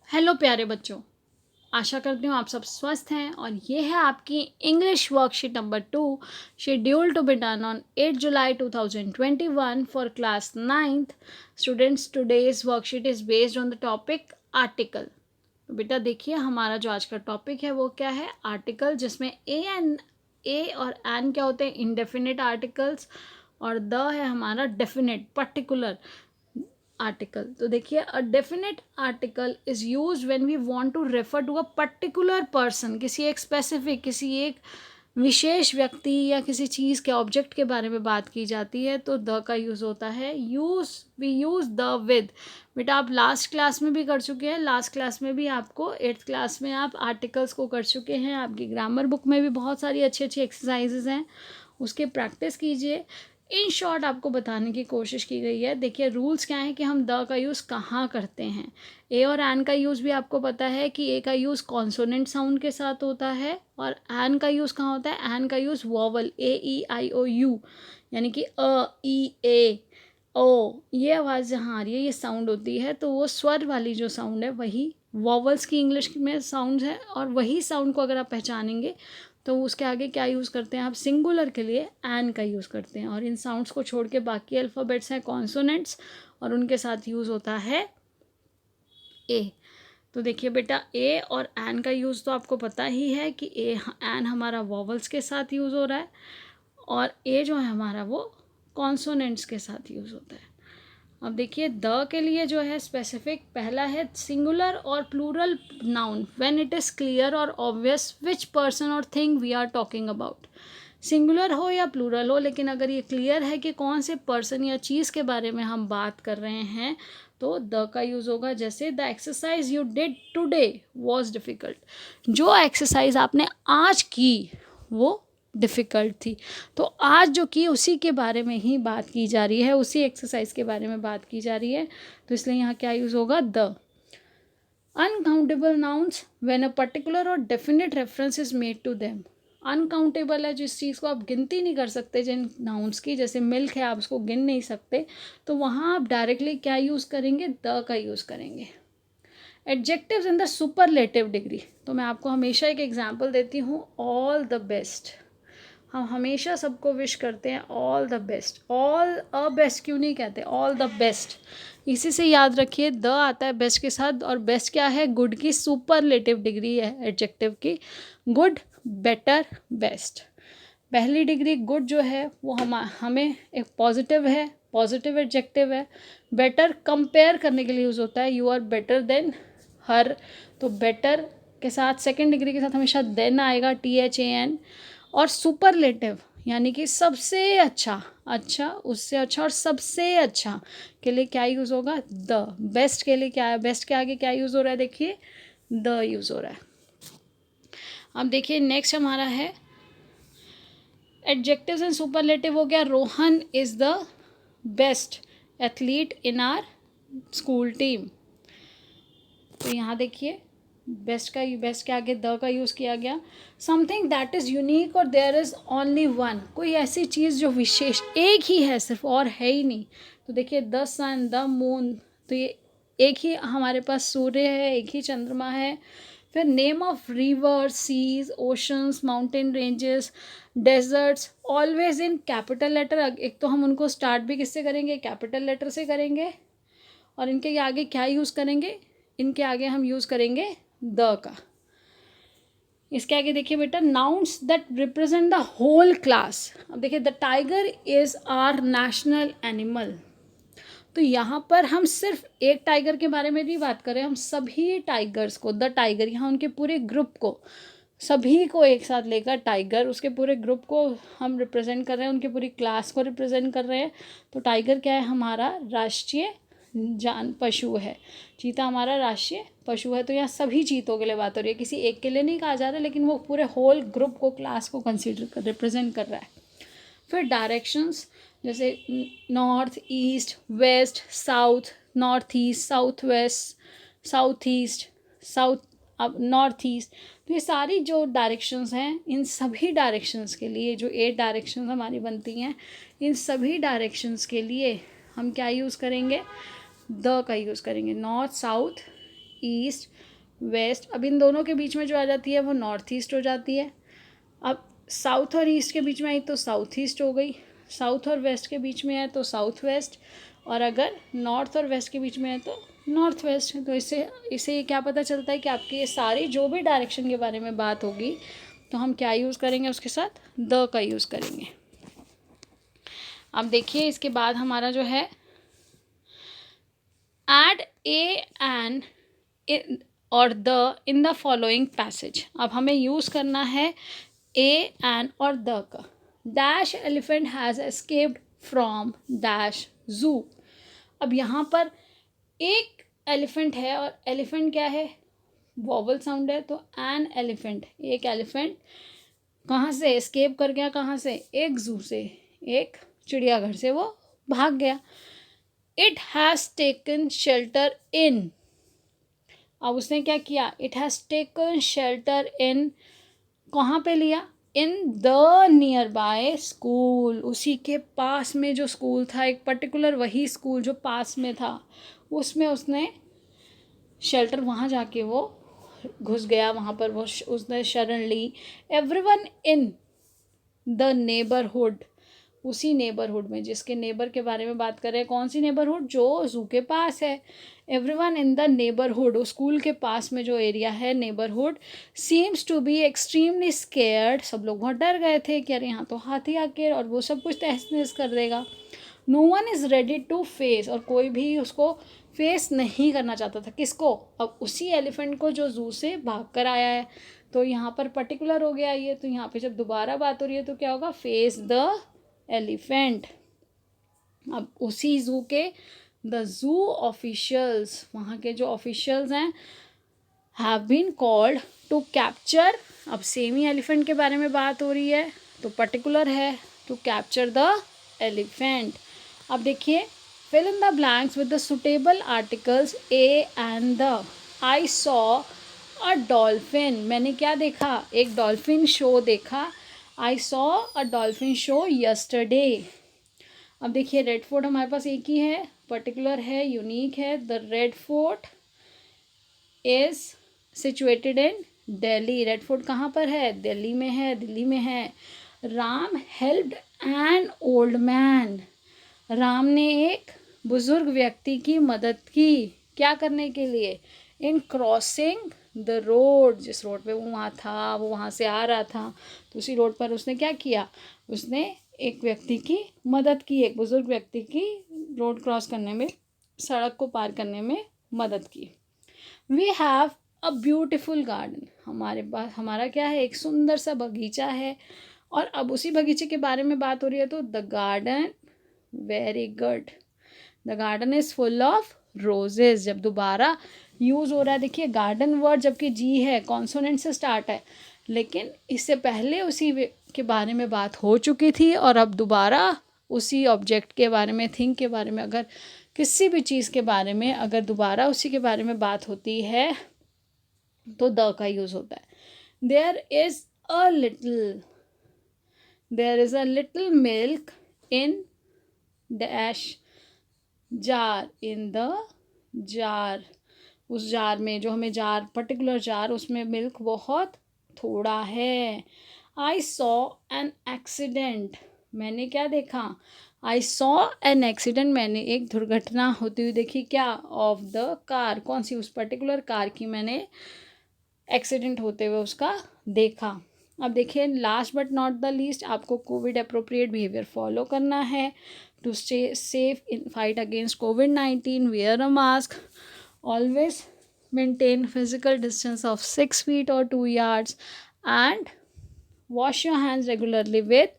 Hello प्यारे बच्चों, आशा करती हूँ आप सब स्वस्थ हैं और ये है आपकी English worksheet number 2 schedule to be done on 8 July 2021 for class 9th students. Today's worksheet is based on the topic article. तो बेटा देखिए, हमारा जो आज का टॉपिक है वो क्या है, आर्टिकल, जिसमें ए और एन क्या होते हैं, इंडेफिनिट आर्टिकल्स, और द है हमारा डेफिनेट पर्टिकुलर आर्टिकल। तो देखिए, a definite article is use when we want to refer to a particular person, किसी एक स्पेसिफिक, किसी एक विशेष व्यक्ति या किसी चीज़ के ऑब्जेक्ट के बारे में बात की जाती है तो द का यूज़ होता है। We use the with. बेटा आप लास्ट क्लास में भी कर चुके हैं, लास्ट क्लास में भी आपको 8th क्लास में आप आर्टिकल्स को कर चुके हैं। आपकी ग्रामर बुक में भी बहुत सारी अच्छी अच्छी एक्सरसाइजेज हैं, उसके प्रैक्टिस कीजिए। इन शॉर्ट आपको बताने की कोशिश की गई है। देखिए रूल्स क्या है कि हम द का यूज़ कहाँ करते हैं। ए और एन का यूज़ भी आपको पता है कि ए का यूज़ कॉन्सोनेंट साउंड के साथ होता है और एन का यूज़ कहाँ होता है। एन का यूज़ वॉवल AEIOU, यानी कि अ ई ए ओ, ये आवाज़ जहाँ आ रही है, ये साउंड होती है, तो वो स्वर वाली जो साउंड है वही वॉवल्स की इंग्लिश में साउंड है। और वही साउंड को अगर आप पहचानेंगे तो उसके आगे क्या यूज़ करते हैं आप, सिंगुलर के लिए एन का यूज़ करते हैं। और इन साउंड्स को छोड़ के बाकी अल्फ़ाबेट्स हैं कॉन्सोनेंट्स, और उनके साथ यूज़ होता है ए। तो देखिए बेटा, ए और एन का यूज़ तो आपको पता ही है कि एन हमारा वॉवल्स के साथ यूज़ हो रहा है और ए जो है हमारा वो कॉन्सोनेंट्स के साथ यूज़ होता है। अब देखिए द के लिए जो है स्पेसिफिक, पहला है सिंगुलर और plural noun when it is clear और ऑब्वियस विच पर्सन और thing we are talking about. Singular हो या प्लूरल हो, लेकिन अगर ये क्लियर है कि कौन से पर्सन या चीज़ के बारे में हम बात कर रहे हैं तो द का यूज़ होगा। जैसे the exercise you did today was difficult, जो एक्सरसाइज आपने आज की वो डिफ़िकल्ट थी। तो आज जो की उसी के बारे में ही बात की जा रही है, उसी एक्सरसाइज के बारे में बात की जा रही है, तो इसलिए यहाँ क्या यूज़ होगा, the. Uncountable nouns when a particular or definite reference is made to them. Uncountable है जिस चीज़ को आप गिनती नहीं कर सकते, जिन नाउन्स की, जैसे मिल्क है आप उसको गिन नहीं सकते, तो वहाँ आप डायरेक्टली क्या यूज़ करेंगे, द का यूज़ करेंगे। Adjectives in the superlative degree, तो मैं आपको हमेशा एक एग्जांपल देती हूँ, ऑल द बेस्ट। हम हमेशा सबको विश करते हैं all the best, all a best क्यों नहीं कहते, ऑल द बेस्ट। इसी से याद रखिए, द आता है बेस्ट के साथ, और बेस्ट क्या है, गुड की सुपरलेटिव डिग्री है एडजेक्टिव की। Good, better, best. पहली डिग्री गुड जो है वो हमें एक पॉजिटिव है, पॉजिटिव एडजेक्टिव है। बेटर कंपेयर करने के लिए यूज़ होता है, यू आर बेटर देन हर, तो बेटर के साथ सेकंड डिग्री के साथ हमेशा देन आएगा, THAN। और सुपरलेटिव यानी कि सबसे अच्छा, अच्छा, उससे अच्छा और सबसे अच्छा के लिए क्या यूज़ होगा, द। बेस्ट के लिए क्या है, बेस्ट के आगे क्या यूज़ हो रहा है, देखिए द यूज़ हो रहा है। अब देखिए नेक्स्ट हमारा है एडजेक्टिव्स एंड सुपरलेटिव हो गया। Rohan is the best athlete in are school team. तो यहाँ देखिए बेस्ट के आगे द का यूज़ किया गया। समथिंग दैट इज़ यूनिक और देयर इज़ ओनली वन, कोई ऐसी चीज़ जो विशेष एक ही है सिर्फ और है ही नहीं। तो देखिए द सन, द मून, तो ये एक ही हमारे पास सूर्य है, एक ही चंद्रमा है। फिर name of river, seas, oceans, mountain ranges, deserts, always in capital letter. एक तो हम उनको स्टार्ट भी किससे करेंगे, कैपिटल लेटर से करेंगे, और इनके आगे क्या यूज़ करेंगे, इनके आगे हम यूज़ करेंगे द का। इसके आगे देखिए बेटा, nouns that represent the whole class. अब देखिए the tiger is our national animal, तो यहाँ पर हम सिर्फ एक टाइगर के बारे में नहीं बात कर रहे हैं, हम सभी टाइगर्स को, द टाइगर, यहाँ उनके पूरे ग्रुप को, सभी को एक साथ लेकर टाइगर, उसके पूरे ग्रुप को हम रिप्रेजेंट कर रहे हैं, उनकी पूरी क्लास को रिप्रेजेंट कर रहे हैं। तो टाइगर क्या है, हमारा राष्ट्रीय जान पशु है। चीता हमारा राष्ट्रीय पशु है। तो यहाँ सभी चीतों के लिए बात हो रही है, किसी एक के लिए नहीं कहा जा रहा, लेकिन वो पूरे होल ग्रुप को, क्लास को कंसिडर कर, रिप्रेजेंट कर रहा है। फिर डायरेक्शंस, जैसे north, east, west, south, north east, south west, south east, south, अब नॉर्थ ईस्ट। तो ये सारी जो डायरेक्शंस हैं, इन सभी डायरेक्शंस के लिए, जो 8 डायरेक्शंस हमारी बनती हैं, इन सभी डायरेक्शंस के लिए हम क्या यूज़ करेंगे, द का यूज़ करेंगे। North, south, east, west. अब इन दोनों के बीच में जो आ जाती है वो नॉर्थ ईस्ट हो जाती है। अब साउथ और ईस्ट के बीच में आई तो साउथ ईस्ट हो गई, साउथ और वेस्ट के बीच में है तो साउथ वेस्ट, और अगर नॉर्थ और वेस्ट के बीच में है तो नॉर्थ वेस्ट। तो इससे ये क्या पता चलता है कि आपकी ये सारी जो भी डायरेक्शन के बारे में बात होगी तो हम क्या यूज़ करेंगे उसके साथ, द का यूज़ करेंगे। अब देखिए इसके बाद हमारा जो है एड ए एन और the in the following passage. अब हमें यूज़ करना है ए एन और द का। Dash elephant has escaped from dash जू। अब यहाँ पर एक एलिफेंट है और एलिफेंट क्या है, वॉवल साउंड है, तो एन एलिफेंट, एक एलिफेंट कहाँ से एस्केप कर गया, कहाँ से, एक जू से, एक चिड़ियाघर से वो भाग गया। It has taken shelter in. अब उसने क्या किया, it has taken shelter in, कहाँ पे लिया, in the near by school, उसी के पास में जो स्कूल था, एक पर्टिकुलर वही स्कूल जो पास में था उसमें उसने शेल्टर, वहाँ जाके वो घुस गया, वहाँ पर वो उसने शरण ली। एवरीवन इन द नेबरहुड, उसी नेबरहुड में, जिसके नेबर के बारे में बात कर रहे हैं, कौन सी नेबरहुड, जो जू के पास है। Everyone in the neighbourhood, school के पास में जो एरिया है neighbourhood, seems to be extremely scared, सब लोग बहुत डर गए थे कि अरे यहाँ तो हाथी आके और वो सब कुछ तहस नहस कर देगा। No one is ready to face, और कोई भी उसको फेस नहीं करना चाहता था, किसको, अब उसी एलिफेंट को जो जू से भाग कर आया है। तो यहाँ पर पर्टिकुलर हो गया ये, तो यहाँ पे जब दोबारा बात हो रही है तो क्या होगा, फेस द एलिफेंट। अब उसी जू के द जू ऑफिशियल्स, वहाँ के जो ऑफिशियल्स हैं, have been called to capture. अब सेमी एलिफेंट के बारे में बात हो रही है तो पर्टिकुलर है, टू कैप्चर द एलिफेंट। अब देखिए, fill in the blanks with the suitable articles a and the। I saw a dolphin, मैंने क्या देखा, एक डॉल्फिन शो देखा। I saw a dolphin show yesterday। अब देखिए रेड फोर्ट हमारे पास एक ही है, पर्टिकुलर है, यूनिक है। The red fort is situated in Delhi, red fort कहाँ पर है, दिल्ली में है, दिल्ली में है। Ram helped an old man, Ram ने एक बुजुर्ग व्यक्ति की मदद की, क्या करने के लिए, इन क्रॉसिंग द रोड, जिस रोड पे वो वहाँ था, वो वहाँ से आ रहा था, तो उसी रोड पर उसने क्या किया, उसने एक व्यक्ति की मदद की, एक बुजुर्ग व्यक्ति की रोड क्रॉस करने में, सड़क को पार करने में मदद की। We have a beautiful garden, हमारे पास, हमारा क्या है, एक सुंदर सा बगीचा है। और अब उसी बगीचे के बारे में बात हो रही है तो the garden, very good, the garden is full of roses. जब दोबारा यूज़ हो रहा है, देखिए गार्डन वर्ड जबकि जी है, कॉन्सोनेंट से स्टार्ट है, लेकिन इससे पहले उसी के बारे में बात हो चुकी थी और अब दोबारा उसी ऑब्जेक्ट के बारे में, थिंग के बारे में, अगर किसी भी चीज़ के बारे में अगर दोबारा उसी के बारे में बात होती है तो द का यूज़ होता है। There is a little milk in dash jar, in the jar, उस जार में, जो हमें जार, पर्टिकुलर जार, उसमें मिल्क बहुत थोड़ा है। आई सॉ एन एक्सीडेंट, मैंने क्या देखा, आई सॉ एन एक्सीडेंट, मैंने एक दुर्घटना होती हुई देखी, क्या, ऑफ द कार, कौन सी, उस पर्टिकुलर कार की मैंने एक्सीडेंट होते हुए उसका देखा। अब देखिए last but not the least, आपको कोविड अप्रोप्रिएट बिहेवियर फॉलो करना है to stay safe in fight against COVID-19, wear a mask, always maintain physical distance of 6 feet or 2 yards and wash your hands regularly with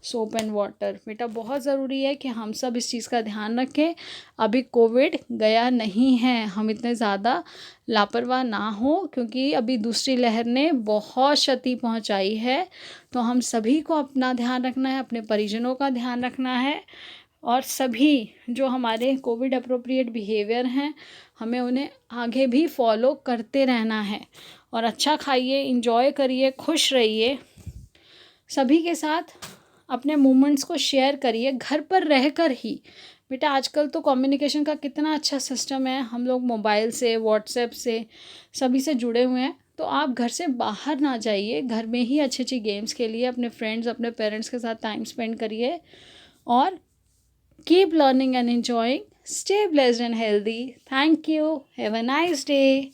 soap and water. बेटा बहुत ज़रूरी है कि हम सब इस चीज़ का ध्यान रखें, अभी कोविड गया नहीं है, हम इतने ज़्यादा लापरवाह ना हो, क्योंकि अभी दूसरी लहर ने बहुत क्षति पहुंचाई है। तो हम सभी को अपना ध्यान रखना है, अपने परिजनों का ध्यान रखना है, और सभी जो हमारे कोविड अप्रोप्रिएट बिहेवियर हैं हमें उन्हें आगे भी फॉलो करते रहना है। और अच्छा खाइए, इंजॉय करिए, खुश रहिए, सभी के साथ अपने मोमेंट्स को शेयर करिए, घर पर रहकर ही, बेटा आजकल तो कम्युनिकेशन का कितना अच्छा सिस्टम है, हम लोग मोबाइल से, व्हाट्सएप से, सभी से जुड़े हुए हैं। तो आप घर से बाहर ना जाइए, घर में ही अच्छी अच्छी गेम्स खेलिए, अपने फ्रेंड्स, अपने पेरेंट्स के साथ टाइम स्पेंड करिए और keep learning and enjoying. Stay blessed and healthy. Thank you. Have a nice day.